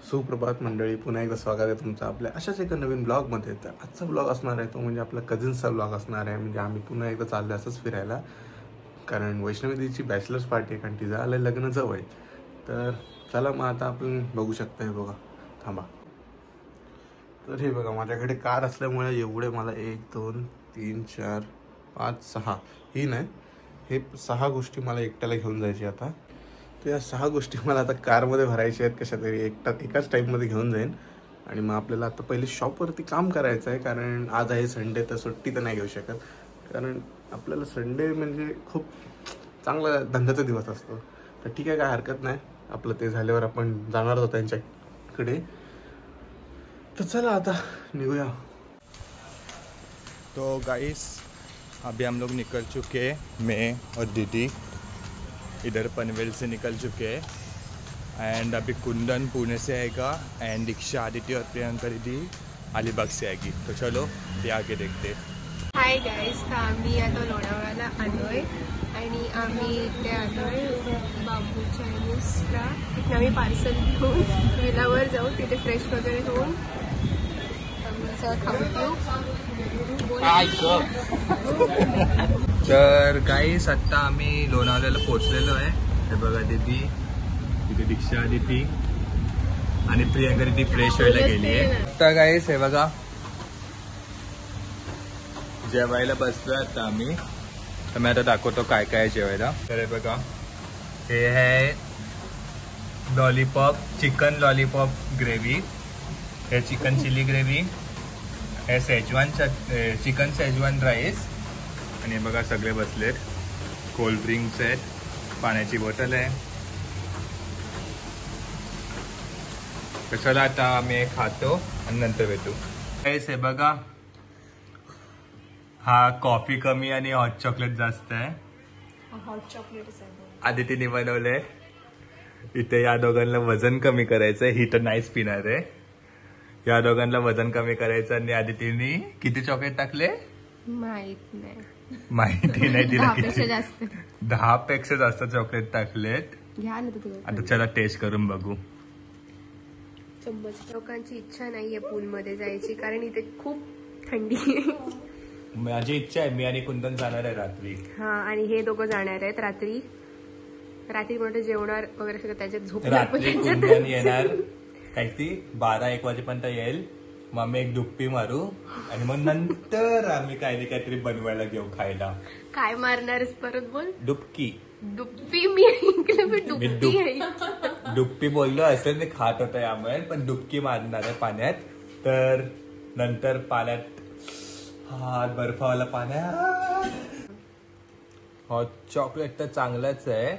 सुप्रभात मंडळी, पुन्हा एकदा स्वागत आहे तुमचं आपल्या अशाच एका नवीन ब्लॉगमध्ये. तर आजचा ब्लॉग असणार आहे तो म्हणजे आपला कझिन्सचा ब्लॉग असणार आहे. म्हणजे आम्ही पुन्हा एकदा चाललो असंच फिरायला, कारण वैष्णवी दीदीची बॅचलर्स पार्टी आहे, कारण तिचं आलं लग्न जवळ. तर चला मग आता आपण बघू शकता. हे बघा, थांबा. तर हे बघा, माझ्याकडे कार असल्यामुळे एवढे मला 1 2 3 4 5 6 ही नाही, हे 6 गोष्टी मला एकट्याला घेऊन जायची आता. तर या 6 गोष्टी मला आता कारमध्ये भरायच्या आहेत, कशा तरी एकाच टाईममध्ये घेऊन जाईन. आणि मग आपल्याला आता पहिले शॉपवरती काम करायचं आहे, कारण आज आहे संडे, तर सुट्टी तर नाही घेऊ शकत. कारण आपल्याला संडे म्हणजे खूप चांगला धंद्याचा दिवस असतो. तर ठीक आहे, काय हरकत नाही. आपलं ते झाल्यावर आपण जाणार होतो त्यांच्याकडे. तो चला आता निघूया. तो गाइस, अभी हम लोग निकल चुके हैं, मैं और दीदी इधर पनवेल से निकल चुके हैं. एंड अभी कुंदन पुणे से आएगा एंड दीक्षा, आदित्य और प्रियंका दीदी अलीबाग से आएगी. तो चलो ते आगे देखते. हाय गाईज, तर आम्ही आता लोणावळ्याला आलोय आणि आम्ही इथे आलोय बाबू चायनीजला. तिथे आम्ही पार्सल घेऊन विलावर जाऊ, तिथे फ्रेश वगैरे होऊन तर गाईस, आता आम्ही लोणावळ्याला पोहोचलेलो आहे. हे बघा दीदी, तिथे दीक्षा दीदी आणि प्रियंका दीदी फ्रेश व्हायला गेली आहे. तर गाईस, हे बघा, जेवायला बसलोय आता आम्ही. तर मी आता दाखवतो काय काय जेवायला. तर हे बघा, हे आहे लॉलीपॉप, चिकन लॉलीपॉप ग्रेव्ही, हे चिकन चिली ग्रेव्ही, हे चिकन शेजवान राईस. आणि बघा सगळे बसलेत. कोल्ड ड्रिंक्स आहेत, पाण्याची बॉटल आहे. तर चला आता आम्ही खातो आणि नंतर भेटू. हे बघा, हा कॉफी कमी आणि हॉट चॉकलेट जास्त आहे. हॉट चॉकलेट आदितीने बनवलंय. इथे या दोघांना वजन कमी करायचंय. ही तर नाहीच पिणार आहे. या दोघांना वजन कमी करायचं आणि आदितीने किती चॉकलेट टाकले माहिती नाही तिला. 10 पेक्षा जास्त चॉकलेट टाकलेत. आता चला टेस्ट करून बघू. लोकांची इच्छा नाहीये पूलमध्ये जायची, कारण इथे खूप थंडी आहे. माझी इच्छा आहे, मी आणि कुंदन जाणार आहे रात्री. हा, आणि हे दोघं जाणार आहेत रात्री. मोठे जेवणार वगैरे सगळं, त्याच्यात झोपणार. रात्री कुंदन येणार काही ती 12-1 वाजेपर्यंत येईल. मग आम्ही एक दुप्पी मारू आणि मग नंतर आम्ही काहीतरी बनवायला घेऊ खायला. काय मारणार परत बोल. डुबकी. दुप्पी मी ऐकलं, मी डुबकी बोललो असेल, मी खात होतो यामुळे, पण डुबकी मारणार आहे पाण्यात. तर नंतर पाण्यात बर्फावाला पाण्यात. हॉट चॉकलेट तर चांगलंच आहे.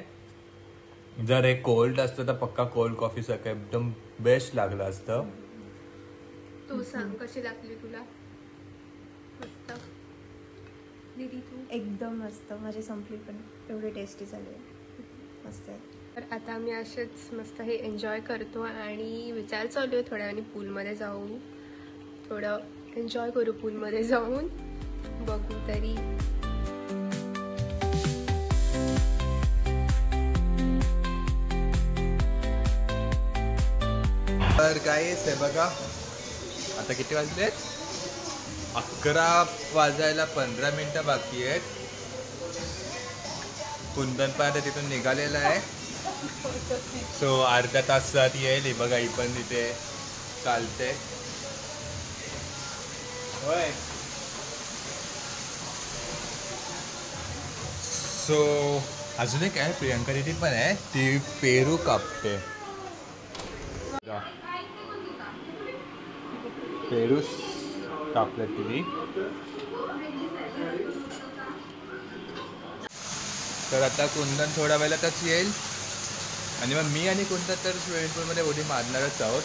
जर हे कोल्ड असतं तर पक्का कोल्ड कॉफी सगळं एकदम बेस्ट लागलं असतं. तू सांग कशी लागली तुला? मस्त दीदी, तू? एकदम मस्त. माझी संपली पण एवढी टेस्टी झाली, मस्त आहे. तर आता आम्ही असेच मस्त हे एन्जॉय करतो आणि विचार चालू आहे थोड्या वेळाने पूलमध्ये जाऊन थोडं एन्जॉय करू. पूलमध्ये जाऊन बघू तरी. तर गाईस, हे बघा, आता किती वाजले? 11 वाजायला 15 मिनिटं बाकी आहेत. कुंदन पर्यंत तिथून निघालेला आहे. सो अर्ध्या तासात येईल. हे बघा, ही पण तिथे चालते. होय. सो अजून एक आहे, प्रियंका दीदी पण आहे, ती पेरू कापते. पेरूस कापले तिने. तर आता कुंदन थोड्या वेळातच येईल आणि मग मी आणि कुंदन तर स्विमिंग पूलमध्ये उडी मारणारच आहोत.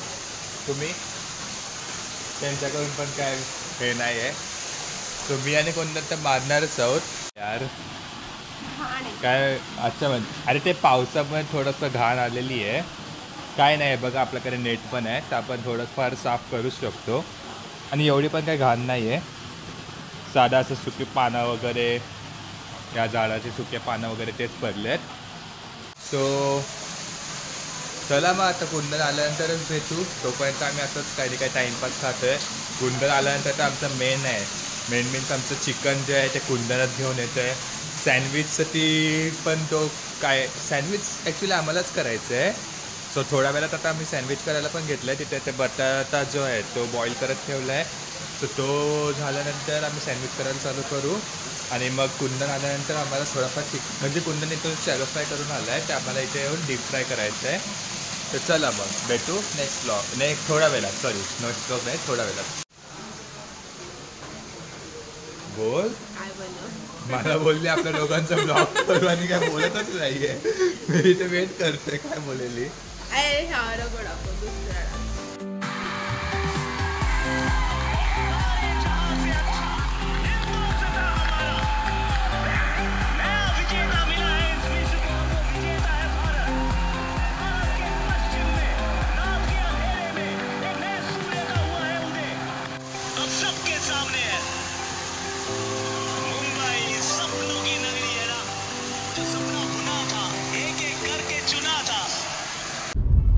तुम्ही त्यांच्याकडून पण काय हे नाही आहे. सो मी आणि कुंदन तर मारणारच आहोत. यार काय अच्छा अरे, ते पावसामुळे थोडंसं घाण आलेली आहे. काय नाही, बघा आपल्याकडे नेट पण आहे, तर आपण थोडंफार साफ करू शकतो. आणि एवढी पण काही घाण नाही आहे. साधा असं सुकी पानं वगैरे, या झाडाचे सुके पानं वगैरे तेच पडलेत. सो चला मग आता कुंदन आल्यानंतरच भेटू. तोपर्यंत आम्ही असंच काही काही टाइमपास खातोय. कुंदन आल्यानंतर तर आमचं मेन आहे. मेन मीन्स आमचं चिकन जे आहे ते कुंदनात घेऊन येतं आहे. सँडविचसाठी पण तो काय सँडविच ॲक्च्युली आम्हालाच करायचं आहे. सो थोड्या वेळात आता आम्ही सँडविच करायला पण घेतलं आहे. तिथे ते बटाटा जो आहे तो बॉईल करत ठेवला आहे. तर तो झाल्यानंतर आम्ही सँडविच करायला चालू करू. आणि मग कुंदन आल्यानंतर आम्हाला थोडाफार म्हणजे कुंदन इथं शॅलो फ्राय करून आला आहे. ते आम्हाला इथे येऊन डीप फ्राय करायचं आहे. तर चला मग भेटू नेक्स्ट ब्लॉग थोड्या वेळात. सॉरी नेक्स्ट ब्लॉग नाही, थोड्या वेळात. बोल. मला बोलली आपल्या लोकांचा ब्लॉग करू आणि काय बोलतच नाहीये. मी इथे वेट करते काय बोलेली.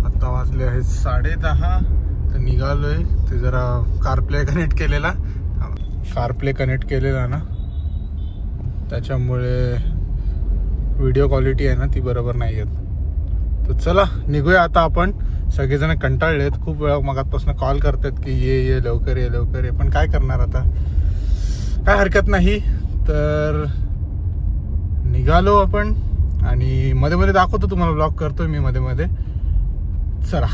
आता वाजले आहेत 10:30. तर निघालोय. ते जरा कारप्ले कनेक्ट केलेला ना, त्याच्यामुळे व्हिडिओ क्वालिटी आहे ना ती बरोबर नाही येत. तर चला निघूया आता आपण. सगळेजण कंटाळलेत. खूप वेळा मगापासून कॉल करतात की ये लवकर ये. पण काय करणार आता, काय हरकत नाही. तर निघालो आपण आणि मध्ये मध्ये दाखवतो तुम्हाला. ब्लॉग करतोय मी मध्ये. चला.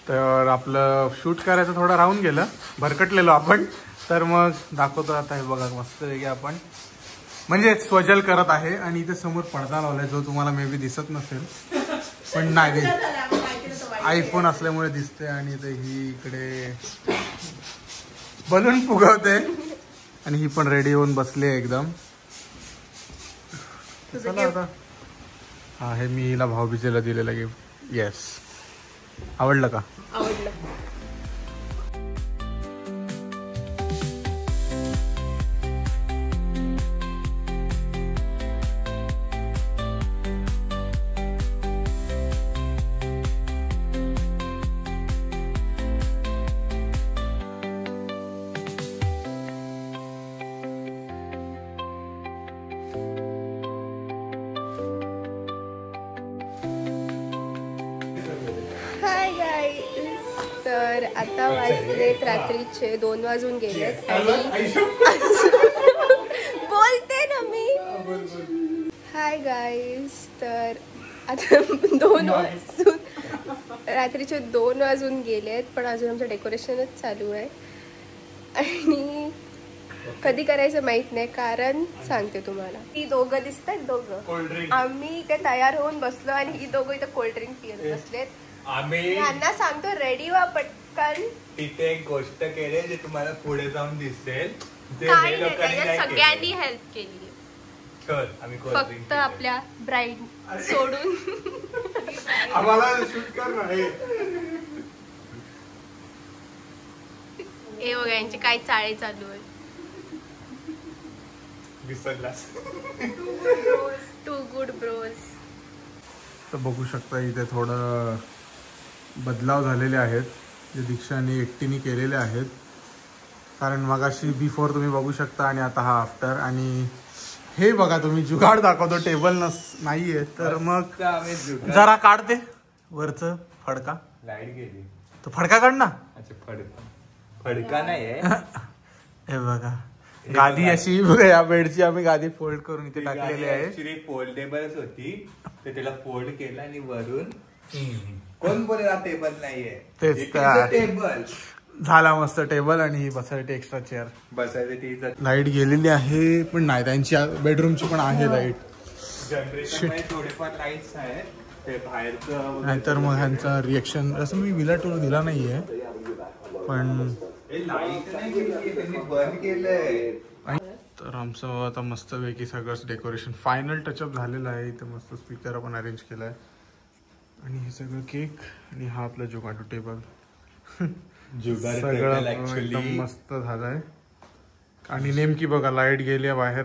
तर आपलं शूट करायचं थोडं राहून गेलं, भरकटलेलो आपण. तर मग दाखवतो आता. हे बघा मस्त वेगळे आपण म्हणजे स्वजल करत आहे. आणि इथे समोर पडदा लावलाय जो तुम्हाला मे बी दिसत नसेल, पण नाही आयफोन असल्यामुळे दिसते. आणि ते ही इकडे बलून फुगवते आणि ही पण रेडी होऊन बसली आहे एकदम. चला आता. हा हे मी हिला भाऊबीजेला दिलेलं गिफ्ट. येस. आवडलं का? आवडलं. Hi guys. तर आता वाजलेत रात्रीचे 2 वाजून गेलेत आणि बोलते ना मी. Hi guys. तर आता 2 वाजून रात्रीचे 2 वाजून गेलेत, पण अजून आमचं डेकोरेशनच चालू आहे. आणि कधी करायचं माहित नाही, कारण सांगते तुम्हाला. ती दोघं दिसतात, दोघं आम्ही इथे तयार होऊन बसलो आणि ही दोघं इथे कोल्ड्रिंक पित बसलेत. आम्ही यांना सांगतो रेडी व्हा पटकन. तिथे एक गोष्ट केली जे तुम्हाला पुढे जाऊन दिसेल. सगळ्यांनी हेल्प केली. आम्ही फक्त आपल्या ब्राईड सोडून. आम्हाला शूट कर ना. हे बघा यांची काय चाळे चालू आहे. विसरलास. Too good bros. तर बघू शकता इथे थोडं बदलाव झालेले आहेत जे दीक्षाने एकटीने केलेले आहेत. कारण मगाशी बिफोर तुम्ही बघू शकता आणि आता हा आफ्टर. आणि हे बघा तुम्ही जुगाड दाखवतो. टेबल नाहीये तर मग जरा काढते वरचं फडका. लाईट गेली. तो फडका काढ ना. अच्छा फडका नाहीये. हे बघा गादी अशी या बेडची आम्ही गादी फोल्ड करून इथे टाकलेली आहे. ऍक्च्युली फोल्डेबलच होती, तर त्याला फोल्ड केला आणि वरून कोण बोलेला टेबल नाहीये. तेच टेबल झाला मस्त टेबल. आणि ही बसायसाठी एक्स्ट्रा चेअर बसायसाठी. लाईट गेलेली आहे पण नाही, त्यांची बेडरूमची पण आहे लाईट. जनरेशन थोडेफार लाईट्स आहेत ते बाहेरचं. नाहीतर मग ह्यांचा रिएक्शन असं मी विला टूर दिला नाहीये पण तर आमचं आता मस्तपैकी सगळंच डेकोरेशन फायनल टचअप झालेलं आहे. इथे मस्त स्पीकर आपण अरेंज केलाय आणि हे सगळं केक आणि हा आपला जोगाटो टेबल सगळं एकदम मस्त झालंय. आणि नेमकी बघा लाईट गेली बाहेर,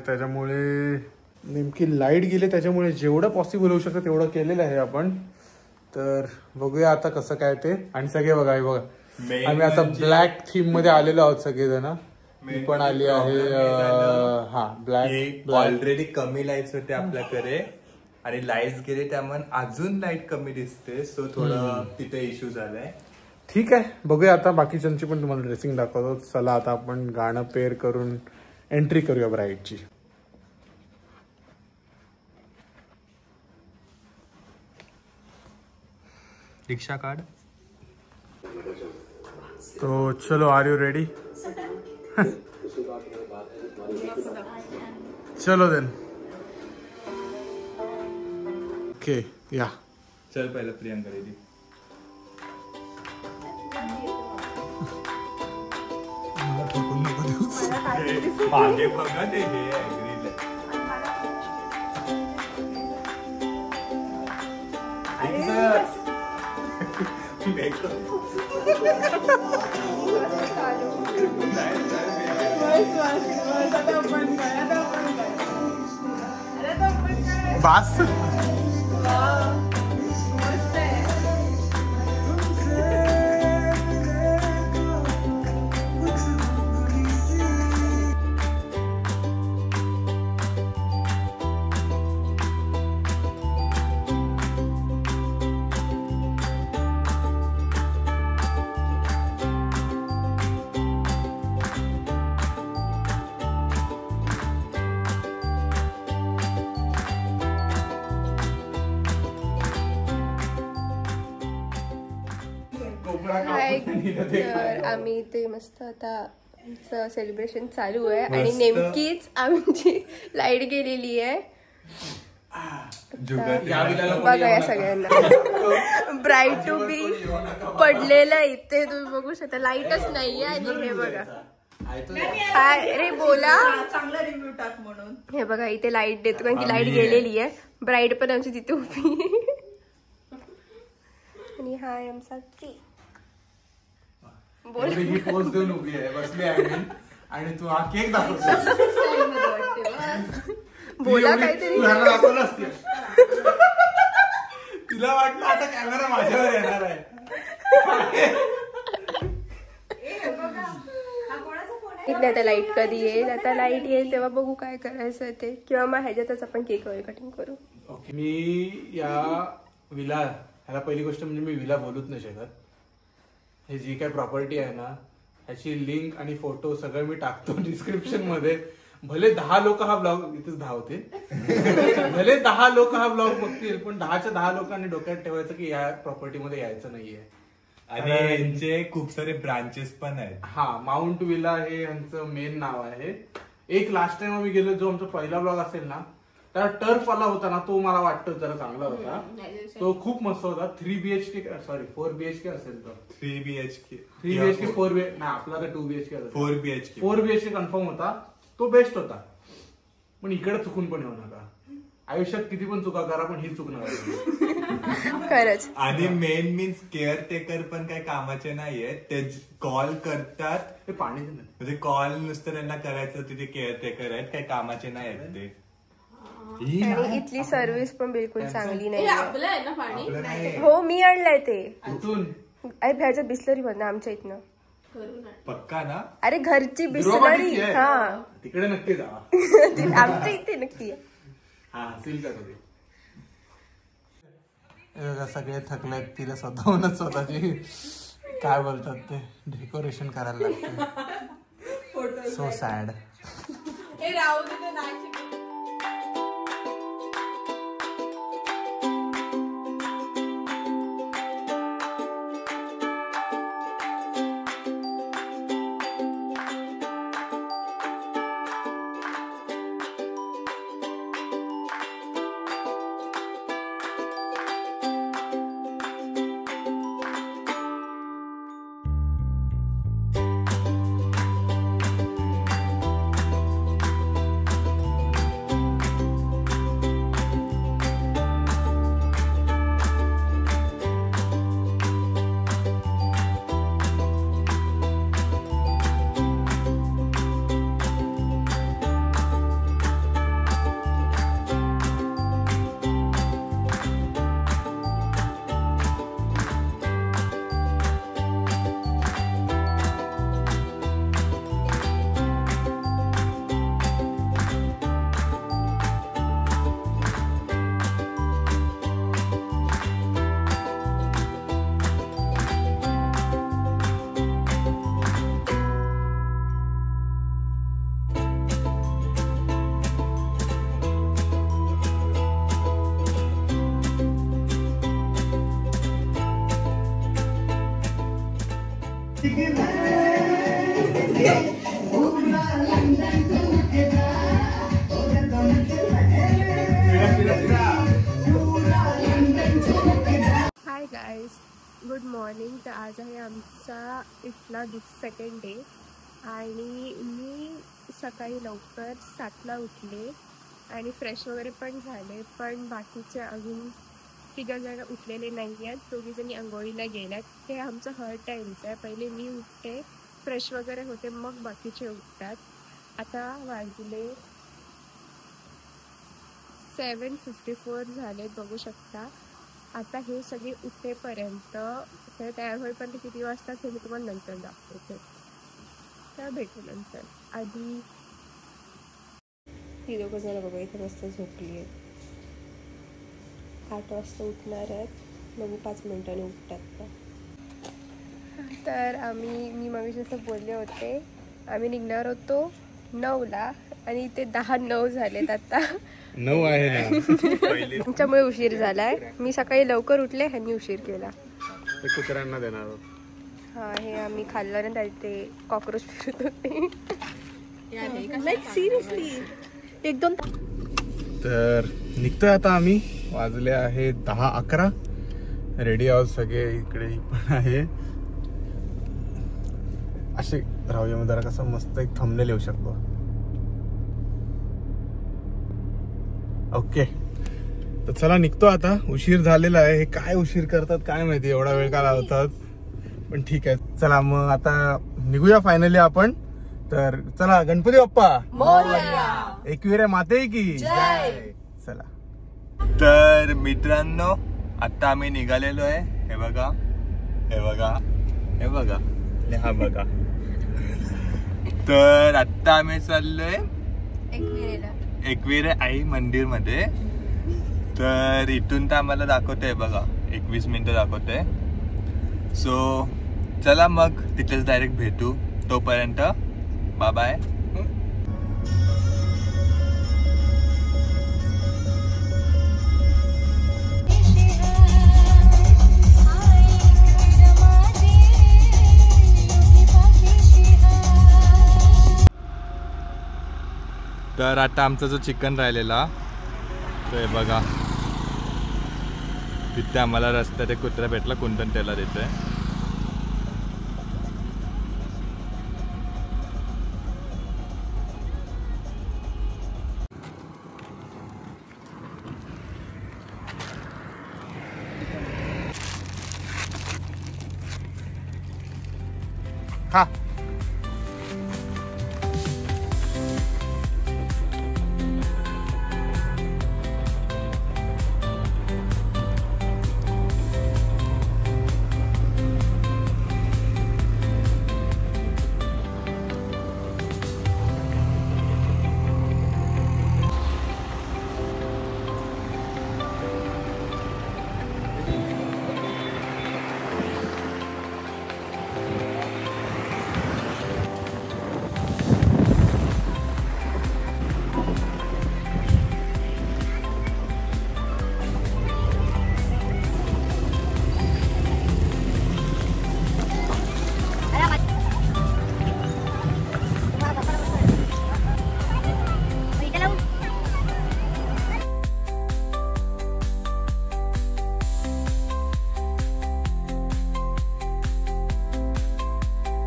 त्याच्यामुळे जेवढं पॉसिबल होऊ शकतं तेवढं केलेलं आहे आपण. तर बघूया आता कसं काय ते. आणि सगळे बघा हे बघा Main आम्ही आता म्हणजे- ब्लॅक थीम मध्ये आलेलो आहोत सगळेजण. मी पण आली आहे हा ब्लॅक. ऑलरेडी कमी लाईट्स होते आपल्याकडे आणि लाईट्स गेले त्यामुळे अजून लाईट कमी दिसते. सो थोडं तिथे इश्यू झालाय. ठीक आहे बघूया आता बाकीच्यांची पण तुम्हाला ड्रेसिंग दाखवतो. चला आता आपण गाणं पेअर करून एंट्री करूया ब्राईडची. रिक्षा कार्ड. तो चलो आर यू रेडी? चलो देन. ओके या. चल पहिलं प्रियंका रेडी. मागे बघा ते हे ऍग्रीला. बास. हाय. तर आम्ही इथे मस्त आता आमचं सेलिब्रेशन चालू आहे आणि मस्त. नेमकीच आमची लाईट गेलेली आहे. बघा या सगळ्यांना ब्राईट टू बी पडलेलं इथे तुम्ही बघू शकता. लाईटच नाहीये आणि हे बघा हाय रे बोला चांगला रिव्ह्यू टाक म्हणून. हे बघा इथे लाईट देतो कारण की लाईट गेलेली आहे. ब्राईड पण आमची तिथे उभी आहे. आणि हाय आमचा केक. बोल ही पोस्ट देऊन उभी आहे बसली आहे आणि तू हा केक दाखवतो. बोला काहीतरी. दाखवलं असते. तिला वाटलं आता कॅमेरा माझ्यावर येणार आहे. इथे आता लाईट कधी येईल. आता लाईट येईल तेव्हा बघू काय करायचं ते. किंवा मग ह्याच्यातच आपण केक वगैरे कटिंग करू. मी या विला ह्याला पहिली गोष्ट म्हणजे मी विला बोलूच नाही शकत. हे जी काय प्रॉपर्टी आहे ना ह्याची लिंक आणि फोटो सगळं मी टाकतो डिस्क्रिप्शन मध्ये. भले 10 लोक हा ब्लॉग इथेच 10 होते. भले 10 लोक हा ब्लॉग बघतील पण 10च्या 10 लोकांनी डोक्यात ठेवायचं की या प्रॉपर्टी मध्ये यायचं नाहीये. आणि यांचे खूप सारे ब्रांचेस पण आहेत. हा माउंट विला हे यांचं मेन नाव आहे. एक लास्ट टाइम आम्ही गेलो जो आमचा पहिला ब्लॉग असेल ना त्याला टर्फ वाला होता ना तो मला वाटतं जरा चांगला होता. तो खूप मस्त होता. 3 BHK सॉरी 4 BHK असेल तो. 3 BHK 3 BHK 4 BHK नाही आपला तर 2 BHK 4 BHK 4 BHK कन्फर्म होता. तो बेस्ट होता. पण इकडे चुकून पण येऊ नका. आयुष्यात किती पण चुका करा पण ही चूक नका. खरंच. आणि मेन मीन्स केअर टेकर पण काही कामाचे नाहीये. ते कॉल करतात. ते पाणी दे ना. म्हणजे कॉल नुसतं त्यांना करायचं तिथे केअर टेकर आहेत. काही कामाचे नाही आहेत ते. आणि इथली सर्व्हिस पण बिलकुल चांगली नाही. आपलं आहे ना पाणी. आपलं नाही. हो मी आणलंय ते. कुठून? ह्याच्या बिस्लरी मधनं आमच्या इथनं. पक्का ना? अरे घरची बिरोबाची बिस्लरी. आहे. हा तिकडे नक्की जा. आमच्या इथे नक्की आहे. हा हसील का तुम्ही? सगळे थकलेत. तिला स्वतःहूनच स्वतःची काय बोलतात ते डेकोरेशन करायला लागते. So sad. Hi guys, good morning. तर आज आहे आमचा इथला सेकंड डे आणि मी सकाळी लवकर 7ला उठले आणि फ्रेश वगैरे पण झाले. पण बाकीचे अजून 3 जण उठलेले नाही आहेत. 2 जणी आंघोळीला गेल्यात. हे आमचं हर टाईमचं आहे. पहिले मी उठते, फ्रेश वगैरे होते, मग बाकीचे उठतात. आता वाजले 7:54 झाले, बघू शकता. आता हे सगळे उठेपर्यंत हे तयार होईपर्यंत किती वाजता हे मी तुम्हाला नंतर दाखवते. तर भेटू नंतर. आधी ही दोघं जण बघा इथे मस्त झोपली आहेत. 8 वाजता उठणार आहेत. बघू 5 मिनिटांनी उठतात. तर मी मग जसं बोलले होते, आम्ही निघणार होतो 9ला आणि इथे 10:09 झालेत आता. 9 आहे ना. तुमच्यामुळे उशीर झालाय. मी सकाळी लवकर उठले, ह्यांनी उशीर केला. ते कुत्र्यांना देणार आहोत. हा, हे आम्ही खाल्लं ना, ते कॉक्रोच फिरत होते. सिरियसली एकदम. तर निघतोय आता आम्ही. वाजले आहे 10-11. रेडी आहोत सगळे. इकडे पण आहे. असे राहूया जरा, कसं मस्त एक थंबनेल येऊ शकतो. ओके, तर चला निघतो आता. उशीर झालेला आहे. हे काय उशीर करतात काय माहिती, एवढा वेळ का लावतात. पण ठीक आहे, चला मग आता निघूया फायनली आपण. तर चला, गणपती बाप्पा मोरया, एकविरा माते की जय. चला. तर मित्रांनो, आता आम्ही निघालेलो आहे. हे बघा, हे बघा, हे बघा, हा बघा. तर आता आम्ही चाललोय एकविरा आई मंदिर मध्ये. तर इथून तर आम्हाला दाखवतंय बघा 21 मिनिटं दाखवतंय. सो चला मग तिथेच डायरेक्ट भेटू. तोपर्यंत बाय बाय. तर आता आमचा जो चिकन राहिलेला तो हे बघा, तिथे आम्हाला रस्त्यात एक कुत्रा भेटला, कुंदन त्याला देतोय. हा.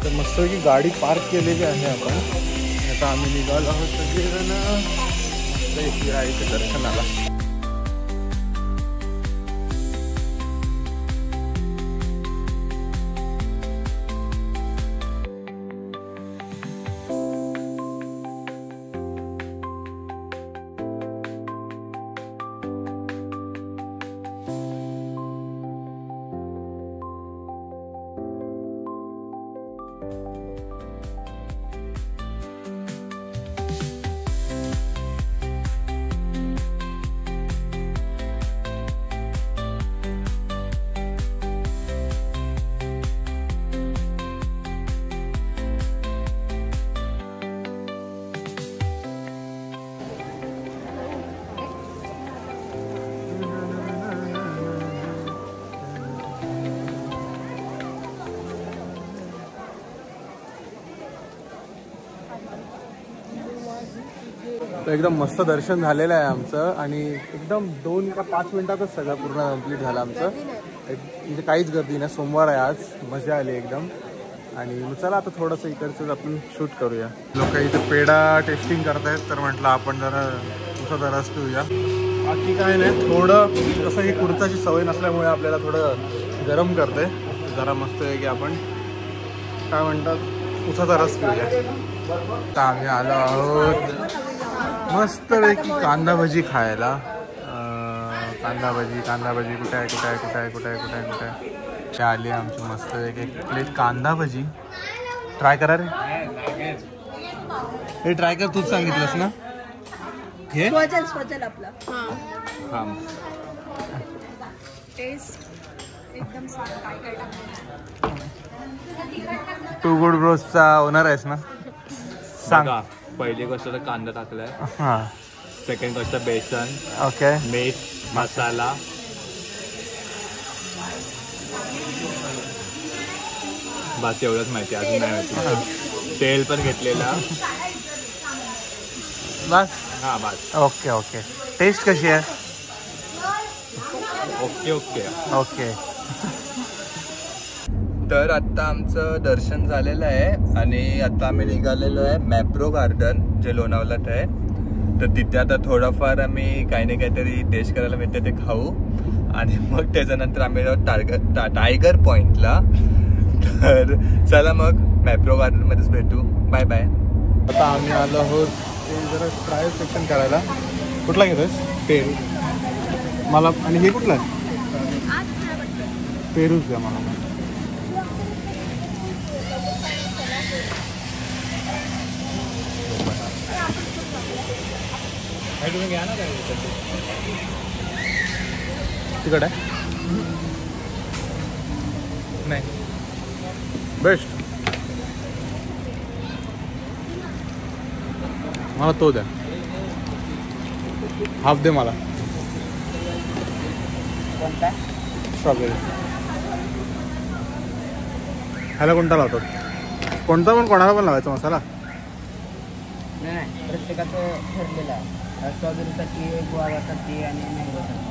तर मस्तपैकी गाडी पार्क केलेली आहे आपण. आता आम्ही निघालो आहोत सगळेजण मस्त एकविरा आईच्या दर्शनाला. तर एकदम मस्त दर्शन झालेलं आहे आमचं आणि एकदम 2 का 5 मिनिटातच सगळं पूर्ण कम्प्लीट झालं आमचं. म्हणजे काहीच गर्दी नाही, सोमवार आहे आज, मजा आली एकदम. आणि मग चला आता थोडंसं इकडचंच आपण शूट करूया. लोक इथे पेढा टेस्टिंग करतायत तर म्हटलं आपण जरा उसाचा रस पिऊया. बाकी काय नाही, थोडं कसं ही कुर्ताची सवय नसल्यामुळे आपल्याला थोडं गरम करते. जरा मस्त आहे की आपण काय म्हणतात उसाचा रस पिऊया. आता आम्ही आलो आहोत मस्तपैकी कांदा भजी खायला. कांदा भजी कुठे आहे ते आली आमची मस्त एक प्लेट कांदा भजी. ट्राय करा रे, हे ट्राय कर, तूच सांगितलंस ना. हे स्वजल आपला टेस्ट एकदम टू गुड ब्रोसचा ओनर आहेस ना. सांग. पहिली गोष्ट तर कांदा टाकलाय, हां. सेकंड गोष्ट बेसन, ओके. मीठ, मसाला, बस एवढंच माहिती, अजून नाही माहिती. तेल पण घेतलेला बस. हा बस. ओके. टेस्ट कशी आहे? ओके. तर आता आमचं दर्शन झालेलं आहे आणि आता आम्ही निघालेलो आहे मॅप्रो गार्डन जे लोणावळ्यात आहे. तर तिथे आता थोडंफार आम्ही काही ना काहीतरी टेस्ट करायला मिळते ते खाऊ आणि मग त्याच्यानंतर आम्ही टायगर पॉइंटला. तर चला मग मॅप्रो गार्डनमध्येच भेटू. Bye bye. आता आम्ही आलो आहोत ते जरा ट्रायल सेक्शन करायला. कुठला घेतोस? पेरू. मला. आणि हे कुठलं आहे? पेरूच द्या मला. तुम्ही घ्या ना काय तिकडे आहे नाही. बेस्ट. मला तो द्या, हाफ दे मला. स्ट्रॉबेरी. ह्याला कोणता लावतात? कोणता पण कोणाला पण लावायचा मसाला? नाही, प्रत्येकाचं ठरलेलं आहे. स्ट्रॉबेरीसाठी, गुआवासाठी आणि मँगोसाठी.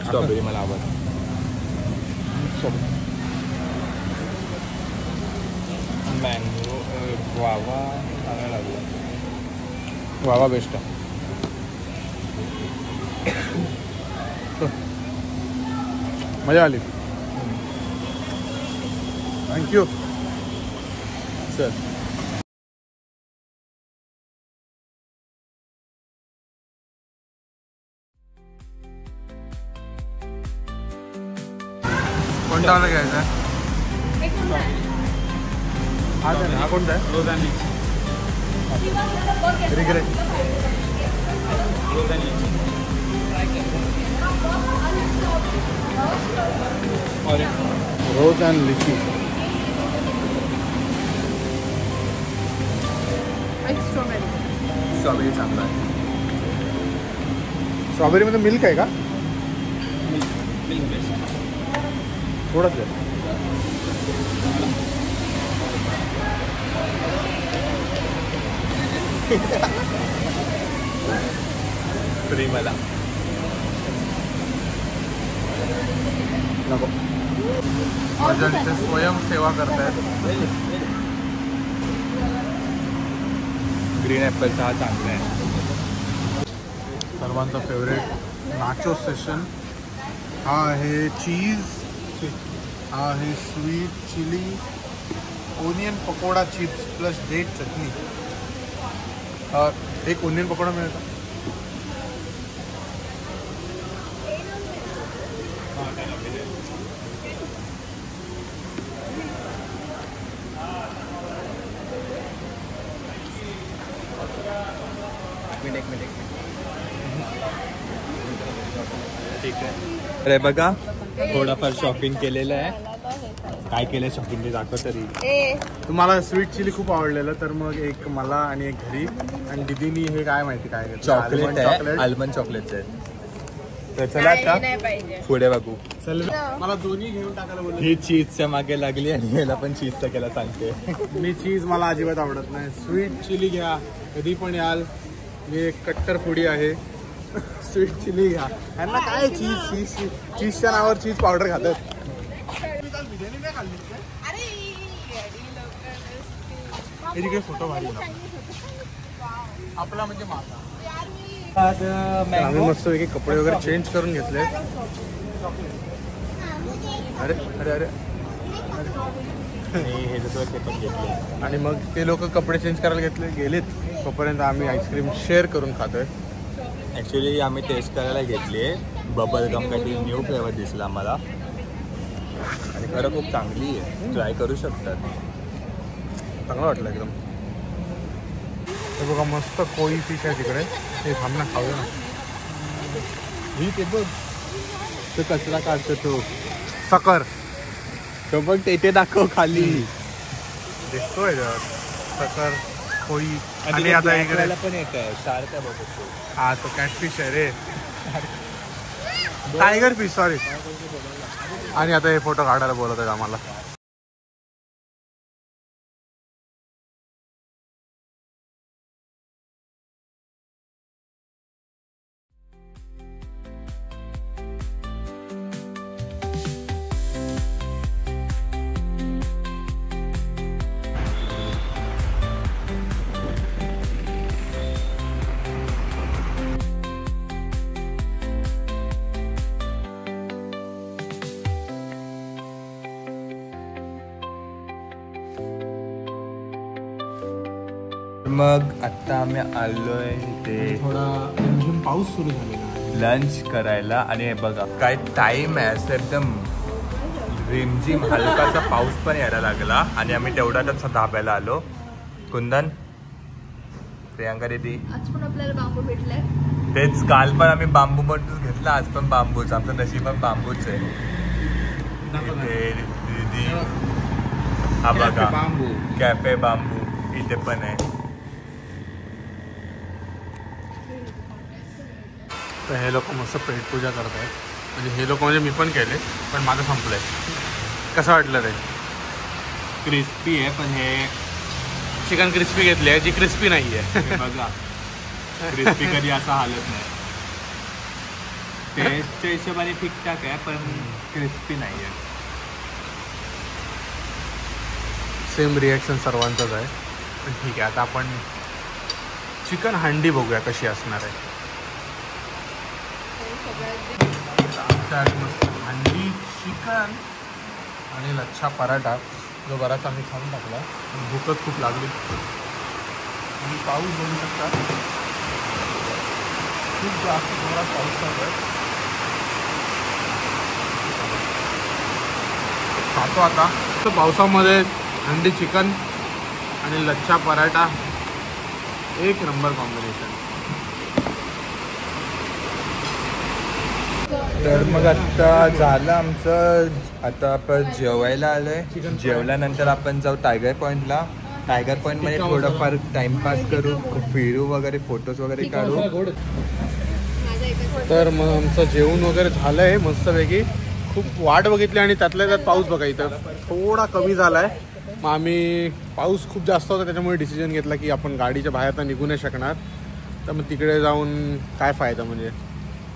स्ट्रॉबेरी मला आवडतं. मँगो गुआवा चांगला लागला. गुआवा बेस्ट आहे. मजा आली. Thank you sir. कोणता वाला घ्यायचा आहे? हा कोणता आहे? रोज आणि रिग्रेट. रोज आणि रोज अँड लिची. स्ट्रॉबेरी चांगला आहे. स्ट्रॉबेरीमध्ये मिल्क आहे का? Milk best. थोडंच आहे. फ्री मला नको. माझ्या इथे स्वयंसेवा करतायत. ग्रीन ॲपल चहा चांगला आहे. सर्वांचा फेवरेट नाचो सेशन. हा आहे चीज, हा आहे sweet chili onion pakoda chips plus date chutney. एक ओनियन पकोडा मिळेल का? एक मिनिट. ठीक आहे. अरे बघा, थोडाफार शॉपिंग केलेलं आहे. काय केलं शॉपिंग ते दाखव तरी. तुम्हाला स्वीट चिली खूप आवडलेलं तर मग एक मला आणि एक घरी. आणि दीदीनी हे काय माहिती काय चॉकलेट आहे, आल्मंड चॉकलेट आहे. तर चला आता नाही पाहिजे. पुढे बघू. मला दोन्ही घेऊन टाकायला बोलले. ही चीजच्या मागे लागली आणि याला पण चीजचा केला सांगते. मी चीज मला अजिबात आवडत नाही. स्वीट चिली घ्या कधी पण याल. मी एक कट्टर फुडी आहे. स्वीट चिली घ्या. यांना काय चीज चीजच्या नावावर चीज पावडर खातात. तिकडे फोटो भारी आपला म्हणजे माझा. आम्ही मस्त पैकी कपडे वगैरे चेंज करून घेतले. अरे अरे अरे आणि मग ते लोक कपडे चेंज करायला गेलेत. तोपर्यंत आम्ही आईस्क्रीम शेअर करून खातोय. ॲक्च्युली आम्ही टेस्ट करायला घेतली आहे. बबल गम काहीतरी न्यू फ्लेवर दिसला आम्हाला आणि खरं खूप चांगली आहे. ट्राय करू शकतात. चांगलं वाटलं एकदम. ते बघा मस्त कोळी फिश आहे तिकडे. ते थांबना खाऊया ना. ही ते बघ तो कचरा काढतो तो साखर तो बघ ते दाखव खाली दिसतोय साखर कोळी. आणि आता इकडे पण येत आहे शार्क आहे बघतो. हा तो कॅटफिश आहे रे. Tiger fish sorry. आणि आता हे फोटो काढायला बोलत आहे आम्हाला. मग आता आम्ही आलोय ते थोडा पाऊस सुरू झालेला आहे लंच करायला. आणि हे बघा काय टाइम आहे असं एकदम रिमझिम हलकासा पाऊस पण यायला लागला आणि आम्ही तेवढ्यातच धाब्याला आलो. कुंदन प्रियांका दीदी आज पण आपल्याला बांबू भेटलाय. तेच काल पण आम्ही बांबू मटूस घेतला. आज पण बांबूच. आमचं नशीब पण बांबूच आहे. दीदी हा बघा बांबू कॅफे बांबू इथे पण आहे. तर हे लोक मस्त पेटपूजा करत आहेत. म्हणजे हे लोक म्हणजे मी पण केले पण माझं संपलंय. कसं वाटलं रे? क्रिस्पी आहे पण हे चिकन क्रिस्पी घेतली आहे जी क्रिस्पी नाही आहे. बघा क्रिस्पी कधी असा हालत नाही. टेस्टच्या हिशोबाने ठीकठाक आहे पण क्रिस्पी नाही आहे. सेम रिॲक्शन सर्वांचंच आहे. पण ठीक आहे आता आपण चिकन हंडी बघूया कशी असणार आहे. मस्त हंडी चिकन आणि लच्छा पराठा जो बराच आम्ही खाऊन टाकला. भूकच खूप लागली. आणि पाऊस बघू शकता खूप जास्त जोरात पाऊस चालू आहे. खातो आता. तर पावसामध्ये हंडी चिकन आणि लच्छा पराठा एक नंबर कॉम्बिनेशन. तर मग आता झालं आमचं. आता आपण जेवायला आलोय. जेवल्यानंतर आपण जाऊ टायगर पॉईंटला. टायगर पॉईंटमध्ये थोडंफार टाइमपास करू, फिरू वगैरे, फोटोज वगैरे काढू. तर मग आमचं जेवण वगैरे झालं आहे मस्तपैकी. खूप वाट बघितली आणि त्यातल्या त्यात पाऊस बघा इथं थोडा कमी झाला आहे. मग आम्ही पाऊस खूप जास्त होता त्याच्यामुळे डिसिजन घेतला की आपण गाडीच्या बाहेर तर निघू नाही शकणार. तर मग तिकडे जाऊन काय फायदा. म्हणजे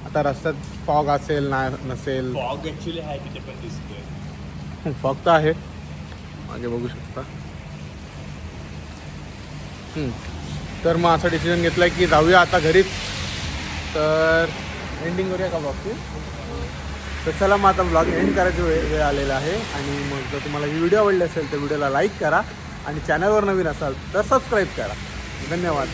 आता रस्त्यात फॉग असेल ना नसेल. फॉग ॲक्च्युली आहे तिथे पण दिसतोय. फॉग तर आहे मागे बघू शकता. तर मग असा डिसिजन घेतला आहे की जाऊया आता घरीच. तर एंडिंग करूया का ब्लॉगची. तर चला मग आता ब्लॉग एंड करायची वेळ आलेला आहे. आणि मग जर तुम्हाला ही व्हिडिओ आवडली असेल तर व्हिडिओला लाईक करा आणि चॅनलवर नवीन असाल तर सबस्क्राईब करा. धन्यवाद.